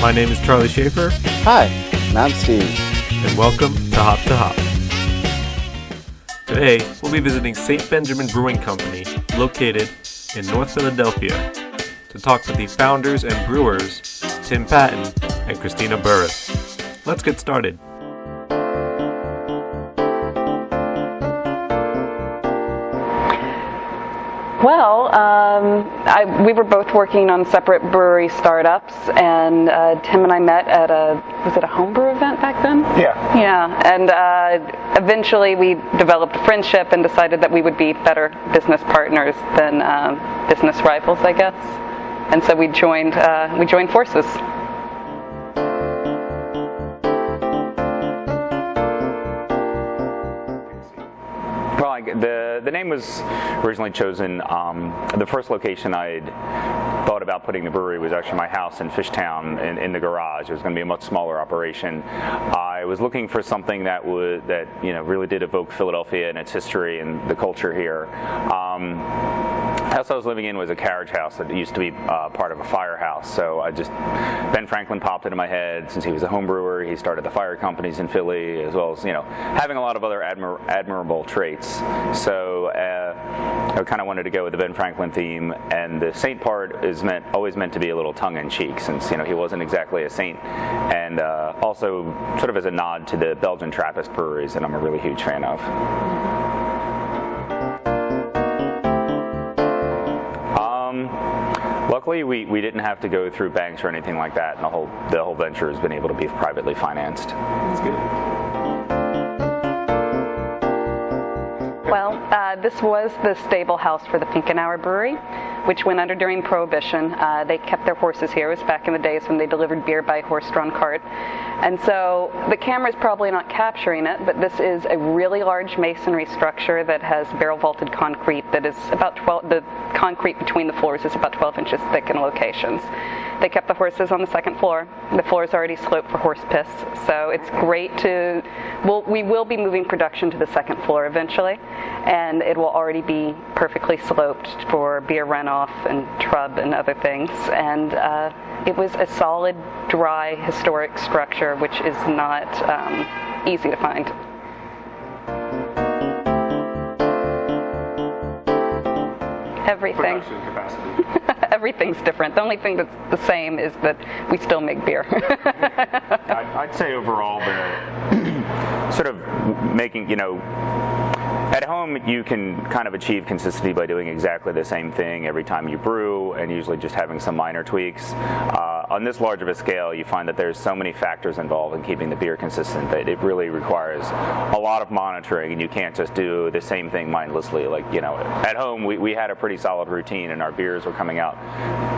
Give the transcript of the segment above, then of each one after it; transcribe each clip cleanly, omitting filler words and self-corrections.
My name is Charlie Schaefer. Hi, and I'm Steve. And welcome to Hop to Hop. Today, we'll be visiting St. Benjamin Brewing Company, located in North Philadelphia, to talk with the founders and brewers, Tim Patton and Christina Burris. Let's get started. Well, we were both working on separate brewery startups, and Tim and I met at was it a homebrew event back then? Yeah, and eventually we developed a friendship and decided that we would be better business partners than business rivals, I guess. And so we joined forces. The name was originally chosen. The first location I'd thought about putting the brewery was actually my house in Fishtown in the garage. It was going to be a much smaller operation. I was looking for something that really did evoke Philadelphia and its history and the culture here. The house I was living in was a carriage house that used to be part of a firehouse. So Ben Franklin popped into my head. Since he was a home brewer, he started the fire companies in Philly, as well as having a lot of other admirable traits. So I kind of wanted to go with the Ben Franklin theme, and the saint part is always meant to be a little tongue-in-cheek, since he wasn't exactly a saint, and also sort of as a nod to the Belgian Trappist breweries that I'm a really huge fan of. Luckily, we didn't have to go through banks or anything like that, and the whole venture has been able to be privately financed. That's good. Well, this was the stable house for the Finkenauer Brewery, which went under during Prohibition. They kept their horses here. It was back in the days when they delivered beer by horse-drawn cart. And so the camera's probably not capturing it, but this is a really large masonry structure that has barrel-vaulted concrete that is about the concrete between the floors is about 12 inches thick in locations. They kept the horses on the second floor. The floor is already sloped for horse piss, so it's great we will be moving production to the second floor eventually, and it will already be perfectly sloped for beer runoff and trub and other things. And it was a solid, dry, historic structure, which is not easy to find. Everything. Production capacity. Everything's different. The only thing that's the same is that we still make beer. I'd say overall, the sort of making, at home you can kind of achieve consistency by doing exactly the same thing every time you brew, and usually just having some minor tweaks. On this large of a scale, you find that there's so many factors involved in keeping the beer consistent that it really requires a lot of monitoring, and you can't just do the same thing mindlessly. At home we had a pretty solid routine, and our beers were coming out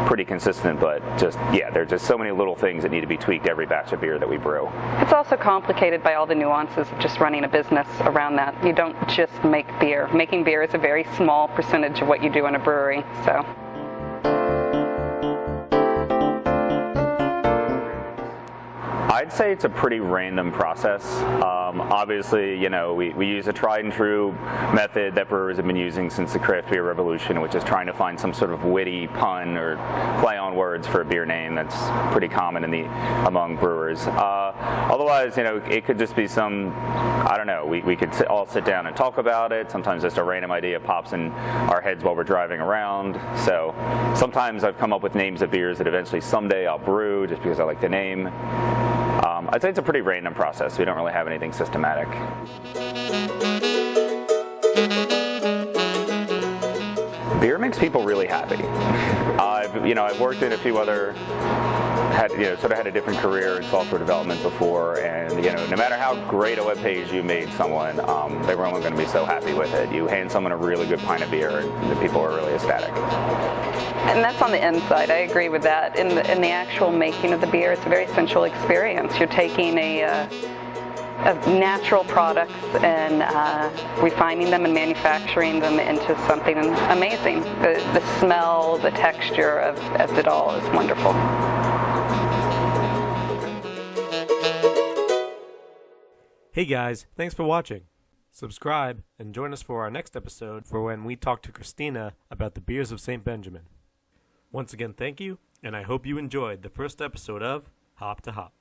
pretty consistent, but there's just so many little things that need to be tweaked every batch of beer that we brew. It's also complicated by all the nuances of just running a business around that. You don't just make beer. Making beer is a very small percentage of what you do in a brewery, so. I'd say it's a pretty random process. Obviously, we use a tried and true method that brewers have been using since the craft beer revolution, which is trying to find some sort of witty pun or play on words for a beer name that's pretty common among brewers. Otherwise, it could just be we could all sit down and talk about it. Sometimes just a random idea pops in our heads while we're driving around. So sometimes I've come up with names of beers that eventually someday I'll brew just because I like the name. I'd say it's a pretty random process. We don't really have anything systematic. Beer makes people really happy. I've worked in a few other, had a different career in software development before, and no matter how great a webpage you made someone, they were only going to be so happy with it. You hand someone a really good pint of beer, and the people are really ecstatic. And that's on the inside. I agree with that. In the actual making of the beer, it's a very sensual experience. You're taking of natural products and refining them and manufacturing them into something amazing. The smell, the texture of it all is wonderful. Hey guys, thanks for watching. Subscribe and join us for our next episode for when we talk to Christina about the beers of St. Benjamin. Once again, thank you, and I hope you enjoyed the first episode of hop to hop.